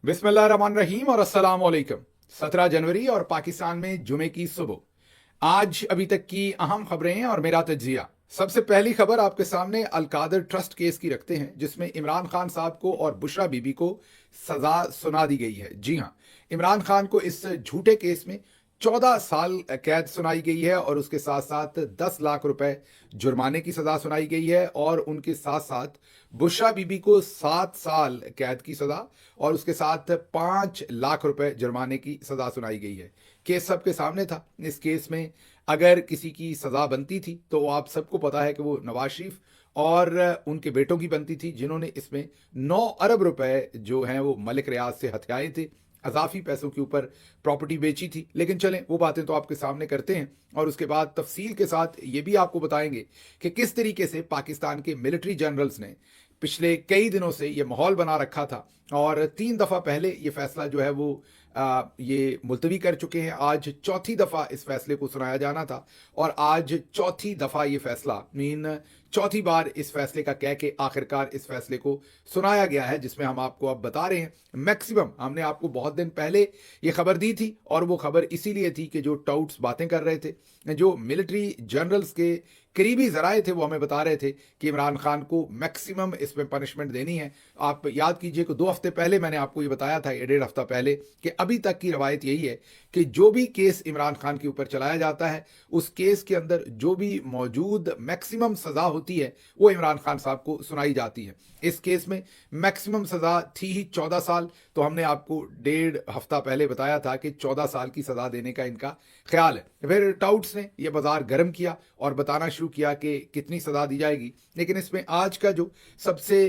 बिस्मिल्लाहिर्रहमानिर्रहीम और अस्सलाम वालेकुम। 17 जनवरी और पाकिस्तान में जुमे की सुबह। आज अभी तक की अहम खबरें और मेरा तज्जिया। सबसे पहली खबर आपके सामने अलकादर ट्रस्ट केस की रखते हैं, जिसमें इमरान खान साहब को और बुशरा बीबी को सजा सुना दी गई है। जी हां, इमरान खान को इस झूठे केस में 14 साल कैद सुनाई गई है और उसके साथ साथ 10 लाख रुपए जुर्माने की सजा सुनाई गई है और उनके साथ साथ बुशरा बीबी को 7 साल कैद की सजा और उसके साथ 5 लाख रुपए जुर्माने की सजा सुनाई गई है। केस सबके सामने था। इस केस में अगर किसी की सजा बनती थी तो आप सबको पता है कि वो नवाज शरीफ और उनके बेटों की बनती थी, जिन्होंने इसमें 9 अरब रुपए जो हैं वो मलिक रियाज से हथियाए थे। अजाफी पैसों के ऊपर प्रॉपर्टी बेची थी। लेकिन चलें, वो बातें तो आपके सामने करते हैं और उसके बाद तफसील के साथ ये भी आपको बताएंगे कि किस तरीके से पाकिस्तान के मिलिट्री जनरल्स ने पिछले कई दिनों से ये माहौल बना रखा था और 3 दफ़ा पहले ये फैसला जो है वो ये मुलतवी कर चुके हैं। आज चौथी दफ़ा इस फैसले को सुनाया जाना था और आज चौथी दफ़ा ये फैसला चौथी बार इस फैसले का कह के आखिरकार इस फैसले को सुनाया गया है, जिसमें हम आपको अब बता रहे हैं। मैक्सिमम हमने आपको बहुत दिन पहले ये खबर दी थी और वो खबर इसीलिए थी कि जो टाउट्स बातें कर रहे थे, जो मिलिट्री जनरल्स के करीबी जराए थे, वो हमें बता रहे थे कि इमरान खान को मैक्सिमम इसमें पनिशमेंट देनी है। आप याद कीजिए कि 2 हफ्ते पहले मैंने आपको ये बताया था, 1.5 हफ्ता पहले, कि अभी तक की रवायत यही है कि जो भी केस इमरान खान के ऊपर चलाया जाता है, उस केस के अंदर जो भी मौजूद मैक्सिमम सजा होती है वो इमरान खान साहब को सुनाई जाती है। इस केस में मैक्सिमम सजा थी ही 14 साल, तो हमने आपको 1.5 हफ्ता पहले बताया था कि 14 साल की सजा देने का इनका ख्याल है। फिर टाउट्स ने यह बाजार गर्म किया और बताना शुरू किया कि कितनी सजा दी जाएगी। लेकिन इसमें आज का जो सबसे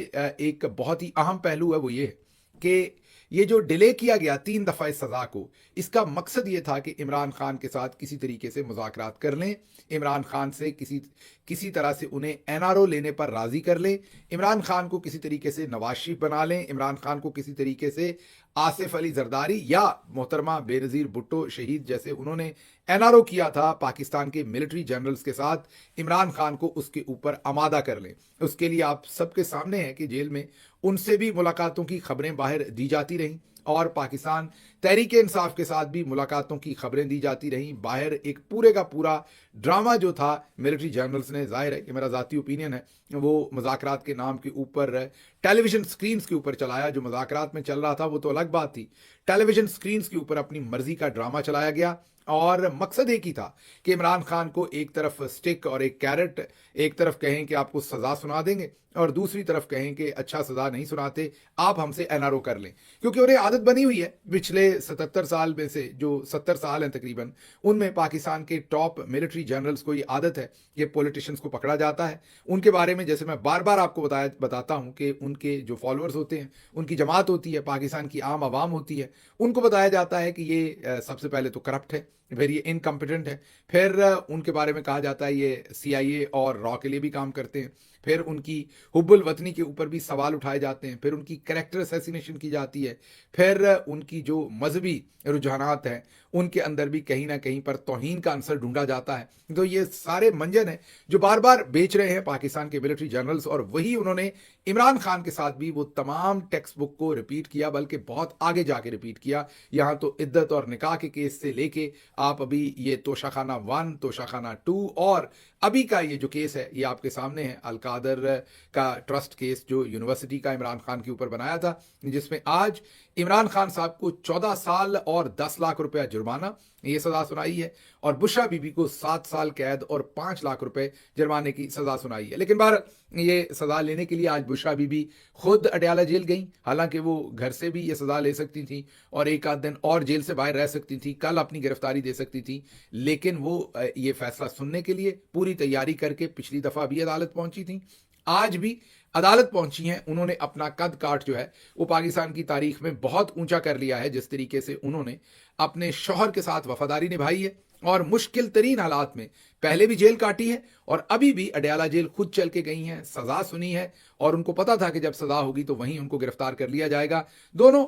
एक बहुत ही अहम पहलू है वो ये है कि ये जो डिले किया गया 3 दफ़ा इस सज़ा को, इसका मकसद ये था कि इमरान खान के साथ किसी तरीके से मुज़ाकरात कर लें, इमरान खान से किसी तरह से उन्हें एनआरओ लेने पर राज़ी कर लें, इमरान खान को किसी तरीके से नवाज शरीफ बना लें, इमरान खान को किसी तरीके से आसिफ अली जरदारी या मोहतरमा बेनज़ीर भुट्टो शहीद जैसे उन्होंने एनआरओ किया था पाकिस्तान के मिलिट्री जनरल्स के साथ, इमरान खान को उसके ऊपर आमादा कर लें। उसके लिए आप सबके सामने है कि जेल में उनसे भी मुलाकातों की खबरें बाहर दी जाती रहीं और पाकिस्तान तहरीक इंसाफ के साथ भी मुलाकातों की खबरें दी जाती रहीं। बाहर एक पूरे का पूरा ड्रामा जो था मिलिट्री जनरल्स ने, जाहिर है कि मेरा ज़ाती ओपिनियन है, वो मुज़ाकरात के नाम के ऊपर टेलीविज़न स्क्रीन्स के ऊपर चलाया। जो मुज़ाकरात में चल रहा था वो तो अलग बात थी, टेलीविज़न स्क्रीन्स के ऊपर अपनी मर्जी का ड्रामा चलाया गया और मकसद एक ही था कि इमरान खान को एक तरफ स्टिक और एक कैरेट, एक तरफ कहें कि आपको सज़ा सुना देंगे और दूसरी तरफ कहें कि अच्छा सज़ा नहीं सुनाते, आप हमसे एनआरओ कर लें। क्योंकि उन्हें आदत बनी हुई है पिछले 77 साल में से, जो 70 साल हैं तकरीबन, उनमें पाकिस्तान के टॉप मिलिट्री जनरल्स को ये आदत है कि पॉलिटिशियंस को पकड़ा जाता है, उनके बारे में, जैसे मैं बार बार आपको बताता हूँ कि उनके जो फॉलोअर्स होते हैं, उनकी जमात होती है, पाकिस्तान की आम आवाम होती है, उनको बताया जाता है कि ये सबसे पहले तो करप्ट है, फिर ये इनकम्पिटेंट है, फिर उनके बारे में कहा जाता है ये सीआईए और रॉ के लिए भी काम करते हैं, फिर उनकी हुब्बुल वतनी के ऊपर भी सवाल उठाए जाते हैं, फिर उनकी कैरेक्टर असैसिनेशन की जाती है, फिर उनकी जो मजहबी रुझानात हैं उनके अंदर भी कहीं ना कहीं पर तौहीन का आंसर ढूंढा जाता है। तो ये सारे मंजन है जो बार बार बेच रहे हैं पाकिस्तान के मिलिट्री जनरल्स, और वही उन्होंने इमरान खान के साथ भी वो तमाम टेक्स्ट बुक को रिपीट किया, बल्कि बहुत आगे जाके रिपीट किया। यहाँ तो इद्दत और निकाह के केस से लेके आप अभी ये तोशाखाना 1, तोशाखाना 2 और अभी का ये जो केस है ये आपके सामने है, अलकादर का ट्रस्ट केस जो यूनिवर्सिटी का इमरान खान के ऊपर बनाया था, जिसमें आज इमरान खान साहब को 14 साल और 10 लाख रुपया जुर्माना ये सजा सुनाई है और बुशरा बीबी को 7 साल कैद और 5 लाख रुपए जुर्माने की सजा सुनाई है। लेकिन बार ये सजा लेने के लिए आज बुशरा बीबी खुद अडयाला जेल गई, हालांकि वो घर से भी ये सजा ले सकती थी और एक आध दिन और जेल से बाहर रह सकती थी, कल अपनी गिरफ्तारी दे सकती थी, लेकिन वो ये फैसला सुनने के लिए पूरी तैयारी करके पिछली दफा भी अदालत पहुंची थी, आज भी अदालत पहुंची हैं। उन्होंने अपना कद काठ जो है वो पाकिस्तान की तारीख में बहुत ऊंचा कर लिया है, जिस तरीके से उन्होंने अपने शौहर के साथ वफादारी निभाई है और मुश्किल तरीन हालात में पहले भी जेल काटी है और अभी भी अडयाला जेल खुद चल के गई हैं, सजा सुनी है और उनको पता था कि जब सजा होगी तो वहीं उनको गिरफ्तार कर लिया जाएगा। दोनों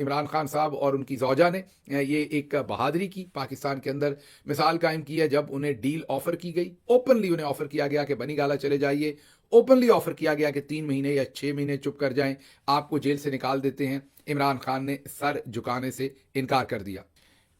इमरान खान साहब और उनकी जौजा ने ये एक बहादुरी की, पाकिस्तान के अंदर मिसाल कायम की है। जब उन्हें डील ऑफर की गई, ओपनली उन्हें ऑफर किया गया कि बनी गाला चले जाइए, ओपनली ऑफर किया गया कि 3 महीने या 6 महीने चुप कर जाएं, आपको जेल से निकाल देते हैं। इमरान खान ने सर झुकाने से इनकार कर दिया।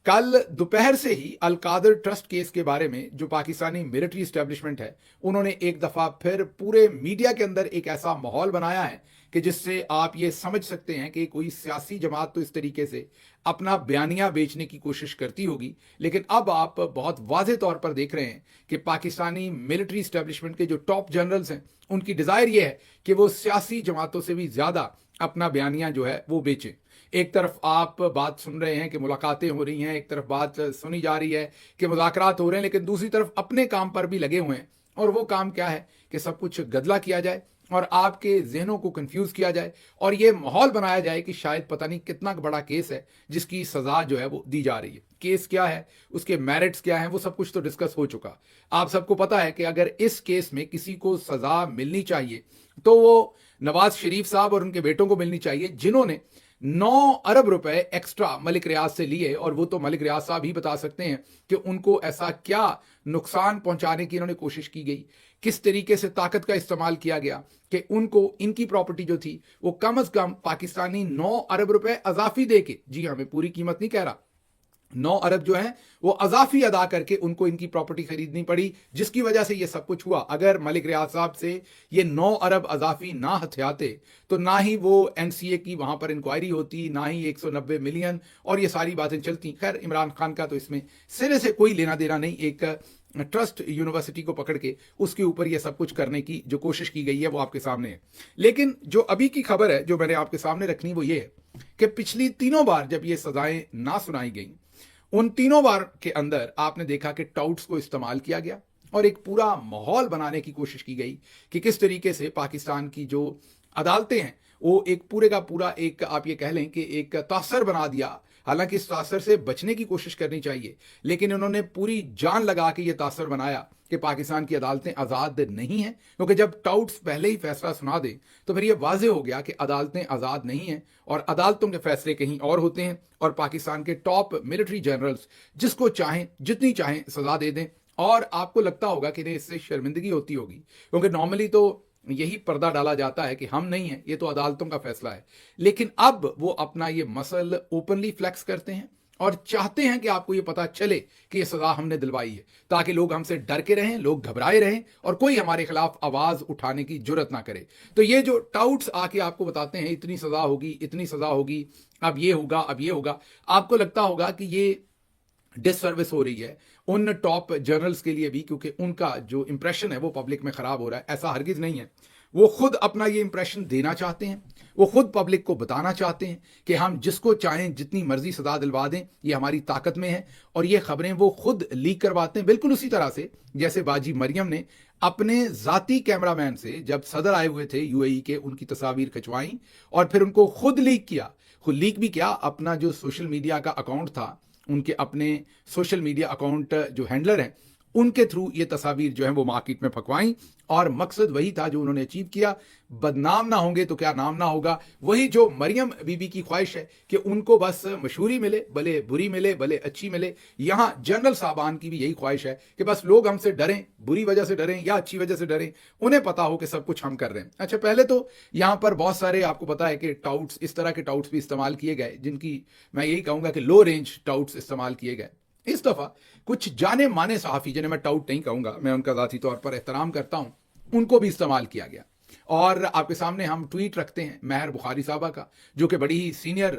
कल दोपहर से ही अलकादर ट्रस्ट केस के बारे में जो पाकिस्तानी मिलिट्री एस्टेब्लिशमेंट है, उन्होंने एक दफा फिर पूरे मीडिया के अंदर एक ऐसा माहौल बनाया है कि जिससे आप ये समझ सकते हैं कि कोई सियासी जमात तो इस तरीके से अपना बयानिया बेचने की कोशिश करती होगी, लेकिन अब आप बहुत वाज़ेह तौर पर देख रहे हैं कि पाकिस्तानी मिलिट्री एस्टेब्लिशमेंट के जो टॉप जनरल्स हैं, उनकी डिज़ायर ये है कि वो सियासी जमातों से भी ज़्यादा अपना बयानिया जो है वो बेचें। एक तरफ आप बात सुन रहे हैं कि मुलाकातें हो रही हैं, एक तरफ बात सुनी जा रही है कि मुज़ाकरात हो रहे हैं, लेकिन दूसरी तरफ अपने काम पर भी लगे हुए हैं। और वो काम क्या है कि सब कुछ गदला किया जाए और आपके जहनों को कंफ्यूज किया जाए और ये माहौल बनाया जाए कि शायद पता नहीं कितना बड़ा केस है जिसकी सजा जो है वो दी जा रही है। केस क्या है, उसके मेरिट्स क्या हैं, वो सब कुछ तो डिस्कस हो चुका। आप सबको पता है कि अगर इस केस में किसी को सजा मिलनी चाहिए तो वो नवाज शरीफ साहब और उनके बेटों को मिलनी चाहिए, जिन्होंने 9 अरब रुपए एक्स्ट्रा मलिक रियाज से लिए। और वो तो मलिक रियाज साहब ही बता सकते हैं कि उनको ऐसा क्या नुकसान पहुंचाने की इन्होंने कोशिश की गई, किस तरीके से ताकत का इस्तेमाल किया गया कि उनको इनकी प्रॉपर्टी जो थी वो कम से कम पाकिस्तानी 9 अरब रुपए अजाफी दे के, जी हाँ मैं पूरी कीमत नहीं कह रहा, 9 अरब जो है वो अजाफी अदा करके उनको इनकी प्रॉपर्टी खरीदनी पड़ी, जिसकी वजह से ये सब कुछ हुआ। अगर मलिक रियाज साहब से ये 9 अरब अजाफी ना हथियाते तो ना ही वो एनसीए की वहां पर इंक्वायरी होती, ना ही 190 मिलियन और ये सारी बातें चलती। खैर, इमरान खान का तो इसमें सिरे से कोई लेना देना नहीं। एक ट्रस्ट यूनिवर्सिटी को पकड़ के उसके ऊपर ये सब कुछ करने की जो कोशिश की गई है वो आपके सामने है। लेकिन जो अभी की खबर है जो मैंने आपके सामने रखनी वो ये है कि पिछली तीनों बार जब ये सजाएं ना सुनाई गई, उन तीनों बार के अंदर आपने देखा कि टाउट्स को इस्तेमाल किया गया और एक पूरा माहौल बनाने की कोशिश की गई कि किस तरीके से पाकिस्तान की जो अदालतें हैं वो एक पूरे का पूरा एक आप ये कह लें कि एक तासर बना दिया। हालांकि इस तासर से बचने की कोशिश करनी चाहिए, लेकिन उन्होंने पूरी जान लगा के ये तासर बनाया कि पाकिस्तान की अदालतें आज़ाद नहीं हैं, क्योंकि जब टाउट्स पहले ही फैसला सुना दें तो फिर ये वाजे हो गया कि अदालतें आज़ाद नहीं हैं और अदालतों के फैसले कहीं और होते हैं और पाकिस्तान के टॉप मिलिट्री जनरल्स जिसको चाहें जितनी चाहें सजा दे दें। और आपको लगता होगा कि नहीं, इससे शर्मिंदगी होती होगी, क्योंकि नॉर्मली तो यही पर्दा डाला जाता है कि हम नहीं हैं, ये तो अदालतों का फैसला है। लेकिन अब वो अपना ये मसल ओपनली फ्लैक्स करते हैं और चाहते हैं कि आपको ये पता चले कि ये सजा हमने दिलवाई है, ताकि लोग हमसे डर के रहें, लोग घबराए रहें और कोई हमारे खिलाफ आवाज उठाने की जुर्रत ना करे। तो ये जो टाउट्स आके आपको बताते हैं इतनी सजा होगी, इतनी सजा होगी, अब ये होगा, अब ये होगा, आपको लगता होगा कि ये डिससर्विस हो रही है उन टॉप जर्नल्स के लिए भी, क्योंकि उनका जो इंप्रेशन है वो पब्लिक में खराब हो रहा है। ऐसा हरगिज नहीं है। वो खुद अपना ये इंप्रेशन देना चाहते हैं, वो खुद पब्लिक को बताना चाहते हैं कि हम जिसको चाहें जितनी मर्जी सजा दिलवा दें, ये हमारी ताकत में है। और ये खबरें वो खुद लीक करवाते हैं, बिल्कुल उसी तरह से जैसे बाजी मरियम ने अपने जाती कैमरामैन से जब सदर आए हुए थे यूएई के, उनकी तस्वीर खिंचवाई और फिर उनको खुद लीक किया। खुद लीक भी क्या, अपना जो सोशल मीडिया का अकाउंट था, उनके अपने सोशल मीडिया अकाउंट जो हैंडलर हैं उनके थ्रू ये तस्वीर जो है वो मार्केट में फकवाई। और मकसद वही था जो उन्होंने अचीव किया। बदनाम ना होंगे तो क्या नाम ना होगा, वही जो मरियम बीबी की ख्वाहिश है कि उनको बस मशहूरी मिले, भले बुरी मिले, भले अच्छी मिले। यहां जनरल साहबान की भी यही ख्वाहिश है कि बस लोग हमसे डरें, बुरी वजह से डरें या अच्छी वजह से डरें, उन्हें पता हो कि सब कुछ हम कर रहे हैं। अच्छा, पहले तो यहां पर बहुत सारे आपको पता है कि टाउट्स, इस तरह के टाउट्स भी इस्तेमाल किए गए, जिनकी मैं यही कहूंगा कि लो रेंज टाउट्स इस्तेमाल किए गए। इस दफा कुछ जाने माने सहाफी, जिन्हें मैं टाउट नहीं कहूंगा, मैं उनका जाती तौर पर एहतराम करता हूं, उनको भी इस्तेमाल किया गया। और आपके सामने हम ट्वीट रखते हैं महर बुखारी साहबा का, जो कि बड़ी ही सीनियर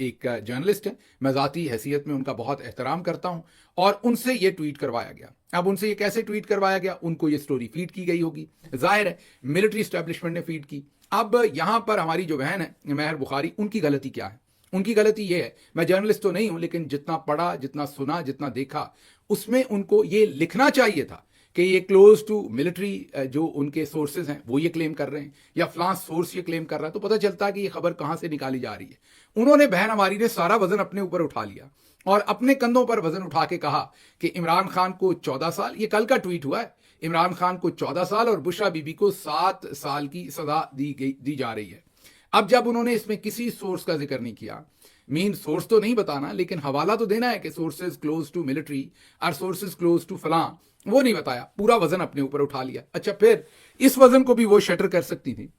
एक जर्नलिस्ट है। मैं जाती हैसियत में उनका बहुत एहतराम करता हूं और उनसे ये ट्वीट करवाया गया। अब उनसे ये कैसे ट्वीट करवाया गया, उनको ये स्टोरी फीड की गई होगी, जाहिर है मिलिट्री एस्टेब्लिशमेंट ने फीड की। अब यहां पर हमारी जो बहन है महर बुखारी, उनकी गलती क्या है? उनकी गलती यह है, मैं जर्नलिस्ट तो नहीं हूं, लेकिन जितना पढ़ा, जितना सुना, जितना देखा, उसमें उनको ये लिखना चाहिए था कि ये क्लोज टू मिलिट्री जो उनके सोर्सेज हैं वो ये क्लेम कर रहे हैं या फ्लांस सोर्स ये क्लेम कर रहा है, तो पता चलता है कि ये खबर कहां से निकाली जा रही है। उन्होंने, बहन हमारी ने सारा वजन अपने ऊपर उठा लिया और अपने कंधों पर वजन उठा के कहा कि इमरान खान को 14 साल, ये कल का ट्वीट हुआ है, इमरान खान को 14 साल और बुशरा बीबी को 7 साल की सजा दी जा रही है। अब जब उन्होंने इसमें किसी सोर्स का जिक्र नहीं किया, मीन सोर्स तो नहीं बताना, लेकिन हवाला तो देना है कि सोर्सेज क्लोज टू मिलिट्री और सोर्सेज क्लोज टू फलां, वो नहीं बताया, पूरा वजन अपने ऊपर उठा लिया। अच्छा, फिर इस वजन को भी वो शटर कर सकती थी,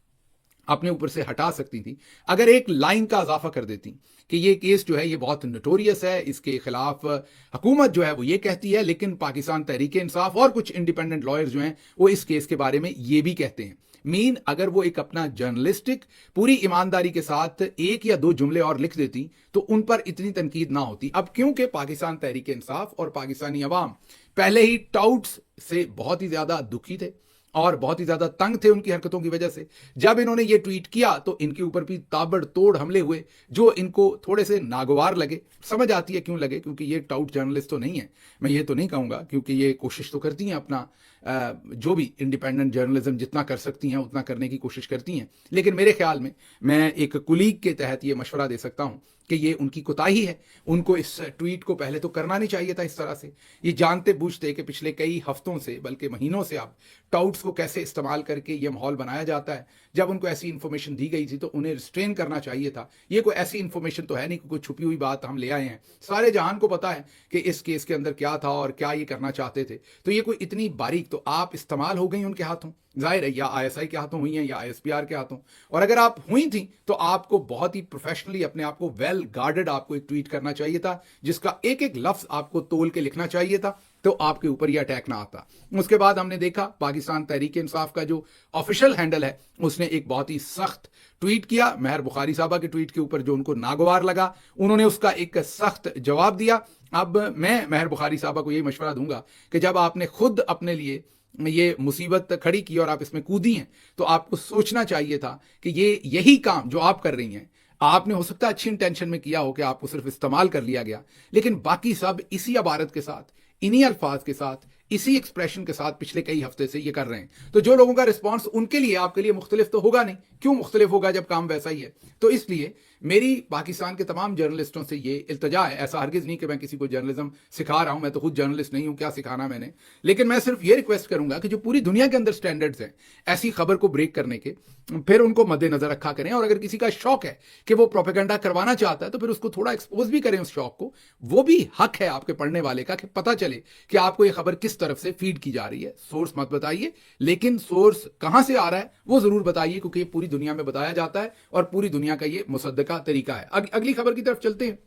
अपने ऊपर से हटा सकती थी, अगर एक लाइन का इजाफा कर देती कि ये केस जो है ये बहुत नोटोरियस है, इसके खिलाफ हुकूमत जो है वो ये कहती है, लेकिन पाकिस्तान तहरीक इंसाफ और कुछ इंडिपेंडेंट लॉयर्स जो हैं वो इस केस के बारे में ये भी कहते हैं। मीन अगर वो एक अपना जर्नलिस्टिक पूरी ईमानदारी के साथ एक या दो जुमले और लिख देती तो उन पर इतनी तनकीद ना होती। अब क्योंकि पाकिस्तान तहरीक इंसाफ और पाकिस्तानी अवाम पहले ही टाउट्स से बहुत ही ज्यादा दुखी थे और बहुत ही ज्यादा तंग थे उनकी हरकतों की वजह से, जब इन्होंने ये ट्वीट किया तो इनके ऊपर भी ताबड़तोड़ हमले हुए जो इनको थोड़े से नागवार लगे। समझ आती है क्यों लगे, क्योंकि ये टाउट जर्नलिस्ट तो नहीं है, मैं ये तो नहीं कहूंगा, क्योंकि ये कोशिश तो करती हैं अपना जो भी इंडिपेंडेंट जर्नलिज्म जितना कर सकती हैं उतना करने की कोशिश करती हैं। लेकिन मेरे ख्याल में मैं एक कुलीग के तहत ये मशवरा दे सकता हूं कि ये उनकी कोताही है, उनको इस ट्वीट को पहले तो करना नहीं चाहिए था इस तरह से। ये जानते बूझते कि पिछले कई हफ्तों से बल्कि महीनों से आप टाउट्स को कैसे इस्तेमाल करके ये माहौल बनाया जाता है, जब उनको ऐसी इंफॉर्मेशन दी गई थी तो उन्हें रिस्ट्रेन करना चाहिए था। ये कोई ऐसी इंफॉर्मेशन तो है नहीं कि कोई छुपी हुई बात हम ले आए हैं, सारे जहान को पता है कि इस केस के अंदर क्या था और क्या ये करना चाहते थे। तो ये कोई इतनी बारीक तो आप इस्तेमाल हो गई उनके हाथों, जाहिर है या आईएसआई के हाथों हुई हैं या आईएसपीआर के हाथों, और अगर आप हुई थी तो आपको बहुत ही प्रोफेशनली अपने आप को वेल गार्डेड आपको एक ट्वीट करना चाहिए था, जिसका एक एक लफ्ज आपको तोल के लिखना चाहिए था, तो आपके ऊपर यह अटैक ना आता। उसके बाद हमने देखा पाकिस्तान तहरीक इंसाफ का जो ऑफिशियल हैंडल है उसने एक बहुत ही सख्त ट्वीट किया महर बुखारी साहबा के ट्वीट के ऊपर, जो उनको नागवार लगा, उन्होंने उसका एक सख्त जवाब दिया। अब मैं महर बुखारी साहबा को यही मशवरा दूंगा कि जब आपने खुद अपने लिए ये मुसीबत खड़ी की और आप इसमें कूदी हैं तो आपको सोचना चाहिए था कि ये यही काम जो आप कर रही हैं, आपने हो सकता है अच्छी इंटेंशन में किया हो कि आपको सिर्फ इस्तेमाल कर लिया गया, लेकिन बाकी सब इसी अबारत के साथ, इन्हीं अल्फाज के साथ, इसी एक्सप्रेशन के साथ पिछले कई हफ्ते से ये कर रहे हैं। तो जो लोगों का रिस्पांस उनके लिए आपके लिए मुख्तलिफ तो होगा नहीं, क्यों मुख्तलिफ होगा जब काम वैसा ही है। तो इसलिए मेरी पाकिस्तान के तमाम जर्नलिस्टों से ये इल्तजा है, ऐसा हरगिज नहीं कि मैं किसी को जर्नलिज्म सिखा रहा हूं, मैं तो खुद जर्नलिस्ट नहीं हूं, क्या सिखाना मैंने, लेकिन मैं सिर्फ ये रिक्वेस्ट करूंगा कि जो पूरी दुनिया के अंदर स्टैंडर्ड्स हैं ऐसी खबर को ब्रेक करने के, फिर उनको मद्देनजर रखा करें। और अगर किसी का शौक है कि वो प्रोपेगेंडा करवाना चाहता है तो फिर उसको थोड़ा एक्सपोज भी करें उस शौक को, वो भी हक है आपके पढ़ने वाले का कि पता चले कि आपको ये खबर किस तरफ से फीड की जा रही है। सोर्स मत बताइए, लेकिन सोर्स कहां से आ रहा है वो जरूर बताइए, क्योंकि ये पूरी दुनिया में बताया जाता है और पूरी दुनिया का ये मुसद्दका तरीका है। अगली खबर की तरफ चलते हैं।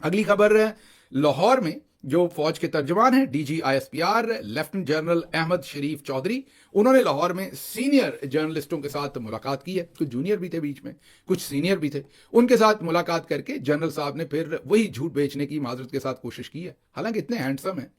अगली खबर लाहौर में जो फौज के तर्जमान हैं DG ISPR lieutenant general Ahmed Sharif Chaudhry, उन्होंने लाहौर में सीनियर जर्नलिस्टों के साथ मुलाकात की है। कुछ जूनियर भी थे बीच में, कुछ सीनियर भी थे। उनके साथ मुलाकात करके जनरल साहब ने फिर वही झूठ बेचने की माजरत के साथ कोशिश की है। हालांकि इतने हैंडसम हैं,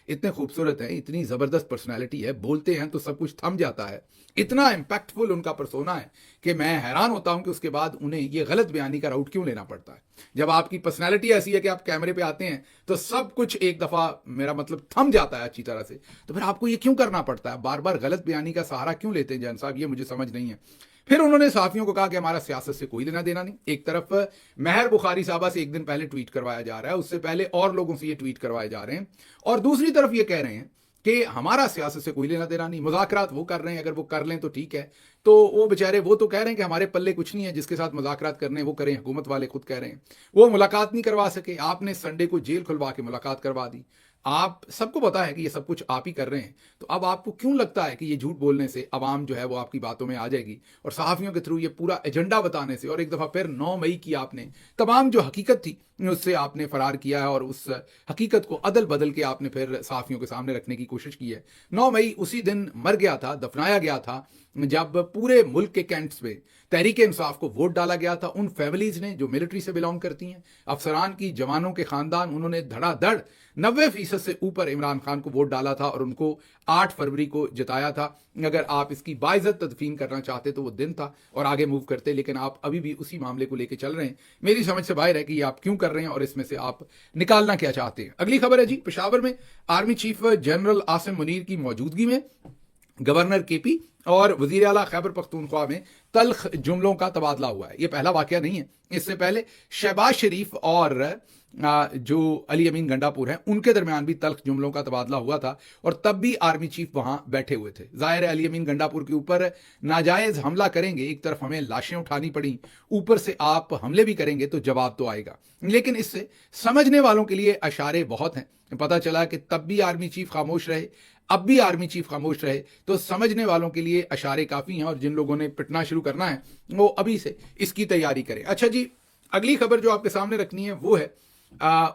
इतने खूबसूरत हैं, इतनी जबरदस्त पर्सनैलिटी है, बोलते हैं तो सब कुछ थम जाता है, इतना इम्पैक्टफुल उनका पर्सोना है कि मैं हैरान होता हूं कि उसके बाद उन्हें ये गलत बयानी का राउट क्यों लेना पड़ता है। जब आपकी पर्सनैलिटी ऐसी है कि आप कैमरे पे आते हैं तो सब कुछ एक दफा, मेरा मतलब, थम जाता है अच्छी तरह से, तो फिर आपको ये क्यों करना पड़ता है, बार बार गलत बयानी का सहारा क्यों लेते हैं जन साहब, ये मुझे समझ नहीं है। फिर उन्होंने सहाफियों को कहा कि हमारा सियासत से कोई लेना देना नहीं। एक तरफ महर बुखारी साहबा से एक दिन पहले ट्वीट करवाया जा रहा है, उससे पहले और लोगों से ये ट्वीट करवाए जा रहे हैं, और दूसरी तरफ ये कह रहे हैं कि हमारा सियासत से कोई लेना देना नहीं, मुज़ाकरात वो कर रहे हैं, अगर वो कर लें तो ठीक है। तो वो बेचारे वो तो कह रहे हैं कि हमारे पल्ले कुछ नहीं है, जिसके साथ मुज़ाकरात करने वो करें, हुकूमत वाले खुद कह रहे हैं वो मुलाकात नहीं करवा सके, आपने संडे को जेल खुलवा के मुलाकात करवा दी। आप सबको पता है कि ये सब कुछ आप ही कर रहे हैं, तो अब आपको क्यों लगता है कि ये झूठ बोलने से अवाम जो है वो आपकी बातों में आ जाएगी, और सहाफ़ियों के थ्रू ये पूरा एजेंडा बताने से, और एक दफ़ा फिर 9 मई की आपने तमाम जो हकीकत थी उससे आपने फरार किया है और उस हकीकत को अदल बदल के आपने फिर सहाफ़ियों के सामने रखने की कोशिश की है। 9 मई उसी दिन मर गया था, दफनाया गया था, जब पूरे मुल्क के कैंट्स में तहरीक इंसाफ को वोट डाला गया था। उन फैमिलीज ने जो मिलिट्री से बिलोंग करती हैं, अफसरान की, जवानों के खानदान, उन्होंने धड़ाधड़ 90% से ऊपर इमरान खान को वोट डाला था और उनको 8 फरवरी को जिताया था। अगर आप इसकी बाइज्जत तदफीन करना चाहते तो वो दिन था और आगे मूव करते, लेकिन आप अभी भी उसी मामले को लेकर चल रहे हैं। मेरी समझ से बाहर है कि ये आप क्यों कर रहे हैं और इसमें से आप निकालना क्या चाहते हैं। अगली खबर है जी, पेशावर में army chief general Asim Munir की मौजूदगी में गवर्नर केपी और वजीर आला खैबर पख्तूनख्वा में तल्ख जुमलों का तबादला हुआ है। यह पहला वाकया नहीं है, इससे पहले शहबाज शरीफ और जो अली अमीन गंडापुर हैं उनके दरमियान भी तल्ख जुमलों का तबादला हुआ था, और तब भी आर्मी चीफ वहां बैठे हुए थे। जाहिर है अली अमीन गंडापुर के ऊपर नाजायज हमला करेंगे, एक तरफ हमें लाशें उठानी पड़ी, ऊपर से आप हमले भी करेंगे तो जवाब तो आएगा। लेकिन इससे समझने वालों के लिए इशारे बहुत हैं। पता चला कि तब भी आर्मी चीफ खामोश रहे, अब भी आर्मी चीफ खामोश रहे तो समझने वालों के लिए इशारे काफी हैं, और जिन लोगों ने पिटना शुरू करना है वो अभी से इसकी तैयारी करें। अच्छा जी, अगली खबर जो आपके सामने रखनी है वो है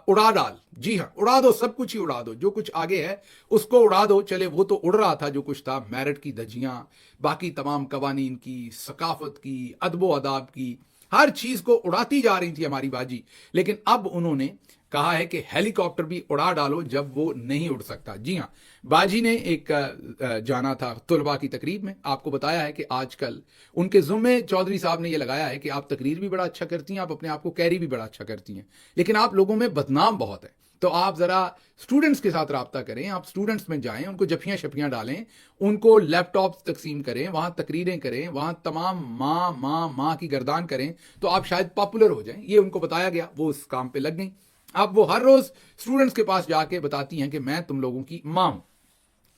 उड़ा डाल। जी हाँ, उड़ा दो, सब कुछ ही उड़ा दो, जो कुछ आगे है उसको उड़ा दो। चले वो तो उड़ रहा था जो कुछ था, मेरिट की धज्जियां, बाकी तमाम कवानीन की, सकाफत की, अदबो अदाब की, हर चीज को उड़ाती जा रही थी हमारी बाजी। लेकिन अब उन्होंने कहा है कि हेलीकॉप्टर भी उड़ा डालो जब वो नहीं उड़ सकता। जी हाँ, बाजी ने एक जाना था तुलबा की तकरीब में, आपको बताया है कि आजकल उनके जुम्मे चौधरी साहब ने यह लगाया है कि आप तकरीर भी बड़ा अच्छा करती हैं, आप अपने आप को कैरी भी बड़ा अच्छा करती हैं, लेकिन आप लोगों में बदनाम बहुत है। तो आप जरा स्टूडेंट्स के साथ राब्ता करें, आप स्टूडेंट्स में जाएं, उनको जफियां शफियां डालें, उनको लैपटॉप तकसीम करें, वहां तकरीरें करें, वहां तमाम माँ माँ माँ की गर्दान करें, तो आप शायद पॉपुलर हो जाएं। ये उनको बताया गया, वो उस काम पे लग गई। अब वो हर रोज स्टूडेंट्स के पास जाके बताती हैं कि मैं तुम लोगों की मां हूं।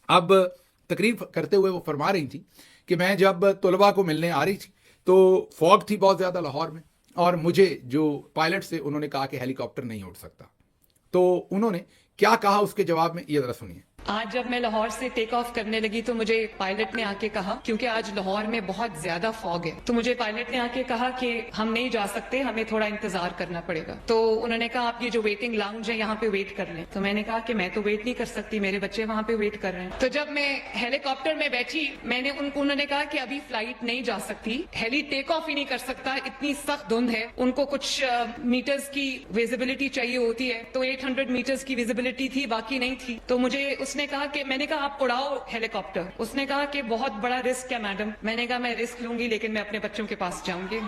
अब तकरीर करते हुए वो फरमा रही थी कि मैं जब तुलबा को मिलने आ रही थी तो फॉग थी बहुत ज्यादा लाहौर में, और मुझे जो पायलट से उन्होंने कहा कि हेलीकॉप्टर नहीं उड़ सकता। तो उन्होंने क्या कहा उसके जवाब में, ये जरा सुनिए। आज जब मैं लाहौर से टेक ऑफ करने लगी तो मुझे पायलट ने आके कहा, क्योंकि आज लाहौर में बहुत ज्यादा फॉग है, तो मुझे पायलट ने आके कहा कि हम नहीं जा सकते, हमें थोड़ा इंतजार करना पड़ेगा। तो उन्होंने कहा आप ये जो वेटिंग लाउंज है यहाँ पे वेट कर लें। तो मैंने कहा कि मैं तो वेट नहीं कर सकती, मेरे बच्चे वहां पे वेट कर रहे हैं। तो जब मैं हेलीकॉप्टर में बैठी, मैंने उन्होंने कहा कि अभी फ्लाइट नहीं जा सकती, हेली टेक ऑफ ही नहीं कर सकता, इतनी सख्त धुंध है, उनको कुछ मीटर्स की विजिबिलिटी चाहिए होती है, तो 800 मीटर्स की विजिबिलिटी थी, बाकी नहीं थी। तो मुझे उसने कहा कि, मैंने कहा आप उड़ाओ हेलीकॉप्टर। उसने कहा कि बहुत बड़ा रिस्क है मैडम। मैंने कहा मैं रिस्क लूंगी, लेकिन मैं अपने बच्चों के पास जाऊंगी।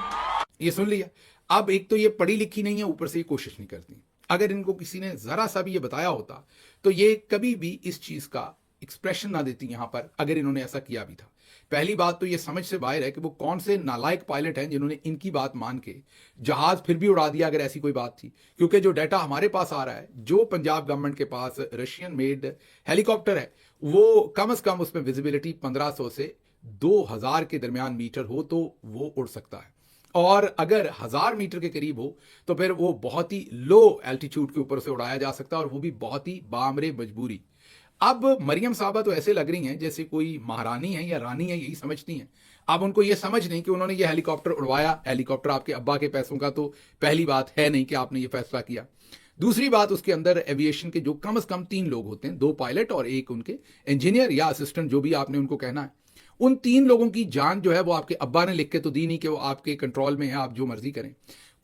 ये सुन लिया। अब एक तो ये पढ़ी लिखी नहीं है, ऊपर से ये कोशिश नहीं करती। अगर इनको किसी ने जरा सा भी ये बताया होता तो ये कभी भी इस चीज का एक्सप्रेशन ना देती यहां पर, अगर इन्होंने ऐसा किया भी था। पहली बात तो ये समझ से बाहर है कि वो कौन से नालायक पायलट हैं जिन्होंने इनकी बात मान के जहाज फिर भी उड़ा दिया, अगर ऐसी कोई बात थी। क्योंकि जो डाटा हमारे पास आ रहा है, जो पंजाब गवर्नमेंट के पास रशियन मेड हेलीकॉप्टर है, वो कम से कम उसमें विजिबिलिटी 1500 से 2000 के दरमियान मीटर हो तो वो उड़ सकता है, और अगर 1000 मीटर के करीब हो तो फिर वो बहुत ही लो एल्टीट्यूड के ऊपर से उड़ाया जा सकता है, और वो भी बहुत ही बामरे मजबूरी। अब मरियम साहबा तो ऐसे लग रही हैं जैसे कोई महारानी है या रानी है, यही समझती हैं। अब उनको ये समझ नहीं कि उन्होंने ये हेलीकॉप्टर उड़वाया। हेलीकॉप्टर आपके अब्बा के पैसों का तो पहली बात है नहीं कि आपने ये फैसला किया। दूसरी बात, उसके अंदर एविएशन के जो कम से कम 3 लोग होते हैं, 2 पायलट और एक उनके इंजीनियर या असिस्टेंट, जो भी आपने उनको कहना है, उन 3 लोगों की जान जो है वो आपके अब्बा ने लिख के तो दी नहीं कि वो आपके कंट्रोल में है, आप जो मर्जी करें।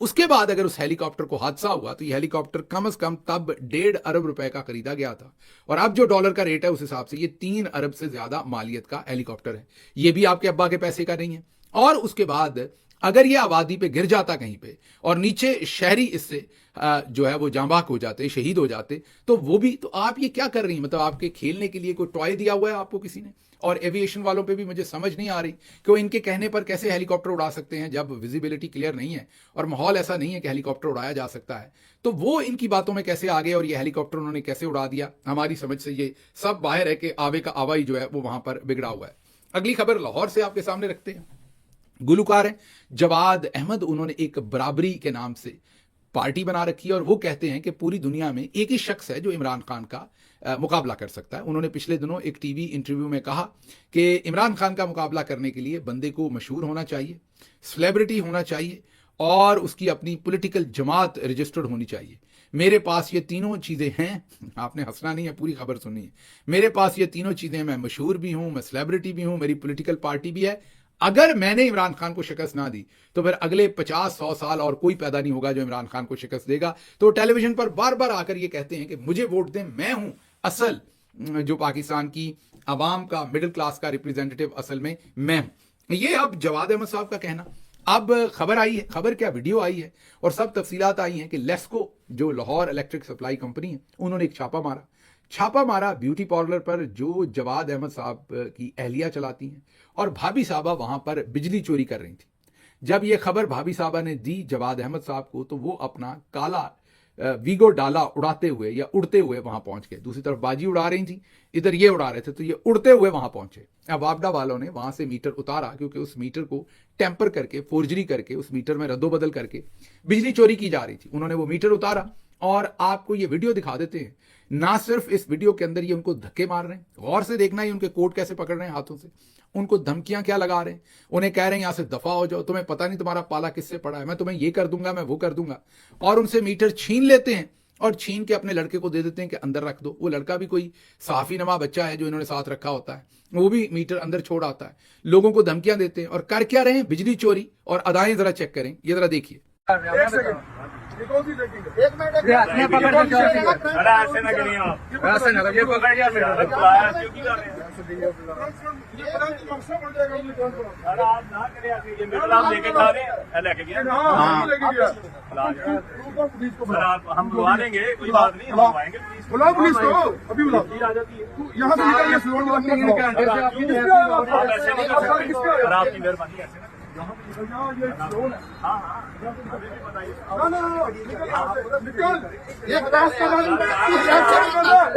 उसके बाद अगर उस हेलीकॉप्टर को हादसा हुआ तो ये हेलीकॉप्टर कम से कम तब 1.5 अरब रुपए का खरीदा गया था, और अब जो डॉलर का रेट है उस हिसाब से ये 3 अरब से ज्यादा मालियत का हेलीकॉप्टर है। ये भी आपके अब्बा के पैसे का नहीं है। और उसके बाद अगर ये आबादी पे गिर जाता कहीं पे, और नीचे शहरी इससे जो है वो जांबाक हो जाते, शहीद हो जाते, तो वो भी, तो आप ये क्या कर रही हैं? मतलब आपके खेलने के लिए कोई टॉय दिया हुआ है आपको किसी ने? और एविएशन वालों पे भी मुझे समझ नहीं आ रही कि वो इनके कहने पर कैसे हेलीकॉप्टर उड़ा सकते हैं जब विजिबिलिटी क्लियर नहीं है और माहौल ऐसा नहीं है कि हेलीकॉप्टर उड़ाया जा सकता है। तो वो इनकी बातों में कैसे आ गए और ये हेलीकॉप्टर उन्होंने कैसे उड़ा दिया? हमारी समझ से ये सब बाहर है कि आवे का आवा ही जो है वो वहां पर बिगड़ा हुआ है। अगली खबर लाहौर से आपके सामने रखते हैं। गुलकार है जवाद अहमद, उन्होंने एक बराबरी के नाम से पार्टी बना रखी है, और वो कहते हैं कि पूरी दुनिया में एक ही शख्स है जो इमरान खान का मुकाबला कर सकता है। उन्होंने पिछले दिनों एक टीवी इंटरव्यू में कहा कि इमरान खान का मुकाबला करने के लिए बंदे को मशहूर होना चाहिए, सेलिब्रिटी होना चाहिए, और उसकी अपनी पॉलिटिकल जमात रजिस्टर्ड होनी चाहिए। मेरे पास ये तीनों चीजें हैं। आपने हंसना नहीं है, पूरी खबर सुननी है। मेरे पास ये तीनों चीजें, मैं मशहूर भी हूं, मैं सेलिब्रिटी भी हूं, मेरी पॉलिटिकल पार्टी भी है। अगर मैंने इमरान खान को शिकस्त ना दी तो फिर अगले 50-100 साल और कोई पैदा नहीं होगा जो इमरान खान को शिकस्त देगा। तो टेलीविजन पर बार बार आकर ये कहते हैं कि मुझे वोट दें, मैं हूं असल जो पाकिस्तान की आवाम का मिडिल क्लास का रिप्रेजेंटेटिव, असल में मैं हूं। ये अब जवाद अहमद साहब का कहना। अब खबर आई है, खबर क्या, वीडियो आई है और सब तफसीलात आई हैं कि लेस्को जो लाहौर इलेक्ट्रिक सप्लाई कंपनी है, उन्होंने एक छापा मारा ब्यूटी पार्लर पर जो जवाद अहमद साहब की अहलिया चलाती हैं, और भाभी साहबा वहां पर बिजली चोरी कर रही थी। जब यह खबर भाभी साहबा ने दी जवाद अहमद साहब को, तो वो अपना काला वीगो डाला उड़ाते हुए या उड़ते हुए वहां पहुंच गए। दूसरी तरफ बाजी उड़ा रही थी, इधर ये उड़ा रहे थे, तो ये उड़ते हुए वहां पहुंचे। अब वापडा वालों ने वहां से मीटर उतारा, क्योंकि उस मीटर को टेम्पर करके, फोर्जरी करके, उस मीटर में रद्दोबदल करके बिजली चोरी की जा रही थी। उन्होंने वो मीटर उतारा, और आपको ये वीडियो दिखा देते हैं ना सिर्फ इस वीडियो के अंदर ये उनको धक्के मार रहे हैं, गौर से देखना ही उनके कोट कैसे पकड़ रहे हैं हाथों से, उनको धमकियां क्या लगा रहे हैं, उन्हें कह रहे हैं यहां से दफा हो जाओ, तुम्हें पता नहीं तुम्हारा पाला किससे पड़ा है, मैं तुम्हें ये कर दूंगा, मैं वो कर दूंगा, और उनसे मीटर छीन लेते हैं और छीन के अपने लड़के को दे देते हैं कि अंदर रख दो। वो लड़का भी कोई साफी नमा बच्चा है जो इन्होंने साथ रखा होता है, वो भी मीटर अंदर छोड़ आता है। लोगों को धमकियां देते हैं और कर क्या रहे हैं, बिजली चोरी। और अदाएं जरा चेक करें, ये जरा देखिए। एक सेकंड, ये कौन सी चेकिंग है? एक मिनट, ये हाथ में पकड़ के चोरी है। अरे ऐसे ना करिए आप, ऐसे ना ये पकड़ लिया मेरे को। बुलाया क्यों नहीं कर रहे हैं? ये पता नहीं मकसद पड़ जाएगा मुझे कौन सा। अरे आप ना करिए ऐसे, ये मेरे नाम लेके खा रहे हैं, लेके गया। हाँ, लेके गया। पुलिस को सर बुलाओ, आप, हम बुला लेंगे, कोई बात नहीं, हम बुलाएंगे पुलिस को। बुलाओ पुलिस को, अभी बुलाओ। पुलिस आ जाती है। तू यहाँ से निकल, ये सिलोन में अपने इनके अंडर से आपकी नहीं आप ऐसे नहीं कर सकते, किसका है? सर आपकी मेहरबानी ऐसे ना करिए। यहाँ ये सिलोन है। हाँ हाँ, अभी भी बताइए। ना, ना, ना, निकल यहाँ से, निकल। एक रास्ता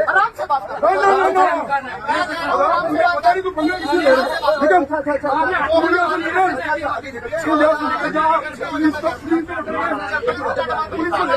आराम से बात कर। ना, ना, ना, ना। अब मुझे पता नहीं तू पंगे किसी ले रहा है।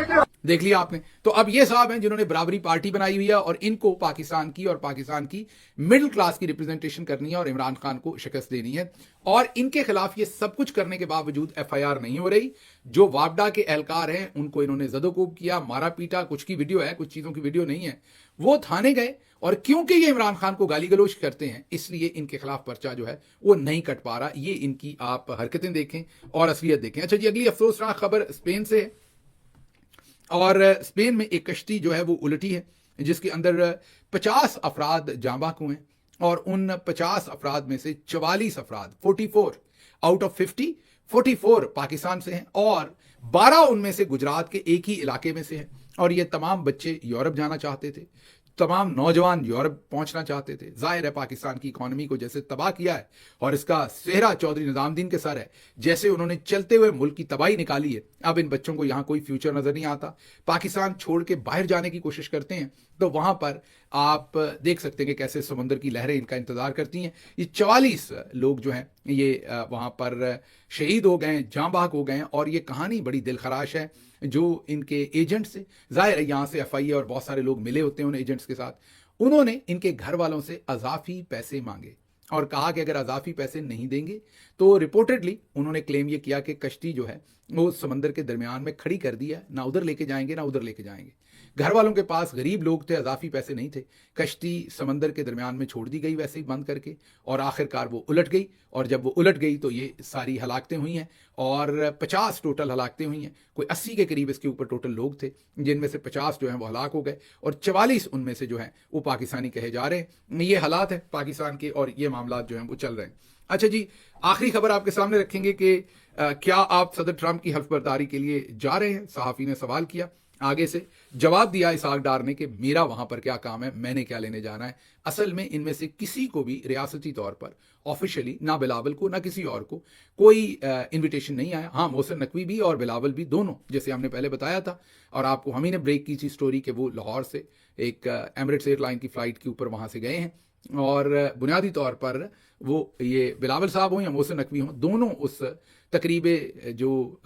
निकल। देख लिया आपने। तो अब ये साहब हैं जिन्होंने बराबरी पार्टी बनाई हुई है और इनको पाकिस्तान की और पाकिस्तान की मिडिल क्लास की रिप्रेजेंटेशन करनी है और इमरान खान को शिकस्त देनी है। और इनके खिलाफ ये सब कुछ करने के बावजूद एफआईआर नहीं हो रही। जो वापडा के एहलकार हैं उनको इन्होंने जदोकोब किया, मारा पीटा, कुछ की वीडियो है, कुछ चीजों की वीडियो नहीं है। वो थाने गए और क्योंकि ये इमरान खान को गाली गलोच करते हैं इसलिए इनके खिलाफ पर्चा जो है वो नहीं कट पा रहा। ये इनकी आप हरकतें देखें और असलियत देखें। अच्छा जी, अगली अफसोसनाक खबर स्पेन से है। और स्पेन में एक कश्ती जो है वो उलटी है जिसके अंदर 50 अफराद जाँ बाक हुए हैं और उन 50 अफराद में से 44 अफराद 44 आउट ऑफ 50 44 पाकिस्तान से हैं और 12 उनमें से गुजरात के एक ही इलाके में से हैं। और ये तमाम बच्चे यूरोप जाना चाहते थे, तमाम नौजवान यूरोप पहुंचना चाहते थे। जाहिर है पाकिस्तान की इकोनॉमी को जैसे तबाह किया है और इसका सेहरा चौधरी निजामुद्दीन के सर है, जैसे उन्होंने चलते हुए मुल्क की तबाही निकाली है। अब इन बच्चों को यहाँ कोई फ्यूचर नजर नहीं आता। पाकिस्तान छोड़ के बाहर जाने की कोशिश करते हैं तो वहां पर आप देख सकते हैं कि कैसे समुद्र की लहरें इनका इंतजार करती हैं। ये 44 लोग जो हैं ये वहां पर शहीद हो गए, जाँ बाक हो गए। और ये कहानी बड़ी दिलखराश है जो इनके एजेंट से, जाहिर है यहाँ से एफआईए और बहुत सारे लोग मिले होते हैं उन एजेंट्स के साथ, उन्होंने इनके घर वालों से अजाफी पैसे मांगे और कहा कि अगर अजाफी पैसे नहीं देंगे तो रिपोर्टेडली उन्होंने क्लेम ये किया कि कश्ती जो है वो समंदर के दरमियान में खड़ी कर दी है, ना उधर लेके जाएंगे ना उधर लेके जाएंगे। घर वालों के पास गरीब लोग थे, अजाफी पैसे नहीं थे। कश्ती समंदर के दरमियान में छोड़ दी गई वैसे ही बंद करके और आखिरकार वो उलट गई। और जब वो उलट गई तो ये सारी हलाकतें हुई हैं और 50 टोटल हलाकतें हुई हैं। कोई 80 के करीब इसके ऊपर टोटल लोग थे जिनमें से 50 जो हैं वो हलाक हो गए और 44 उनमें से जो हैं वो पाकिस्तानी कहे जा रहे हैं। ये हालात है पाकिस्तान के और ये मामला जो हैं वो चल रहे हैं। अच्छा जी, आखिरी खबर आपके सामने रखेंगे कि क्या आप सदर ट्रंप की हल्फबर्दारी के लिए जा रहे हैं? सहाफ़ी ने सवाल किया। आगे से जवाब दिया इसहाक डार ने कि मेरा वहां पर क्या काम है, मैंने क्या लेने जाना है। असल में इनमें से किसी को भी रियासती तौर पर ऑफिशियली, ना बिलावल को ना किसी और को, कोई इनविटेशन नहीं आया। हाँ, मोहसिन नकवी भी और बिलावल भी दोनों, जैसे हमने पहले बताया था और आपको हम ही ने ब्रेक की थी स्टोरी कि वो लाहौर से एक एमिरेट्स एयरलाइन की फ्लाइट के ऊपर वहां से गए हैं और बुनियादी तौर पर वो ये बिलावल साहब हों या मोहसिन नकवी हों, दोनों उस तकरीबे जो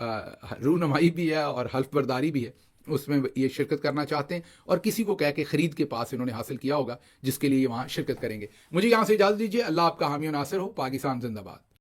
रूनुमाई भी है और हल्फबर्दारी भी है उसमें ये शिरकत करना चाहते हैं और किसी को कह के खरीद के पास इन्होंने हासिल किया होगा जिसके लिए ये वहां शिरकत करेंगे। मुझे यहां से इजाजत दीजिए। अल्लाह आपका हामी और नासिर हो। पाकिस्तान जिंदाबाद।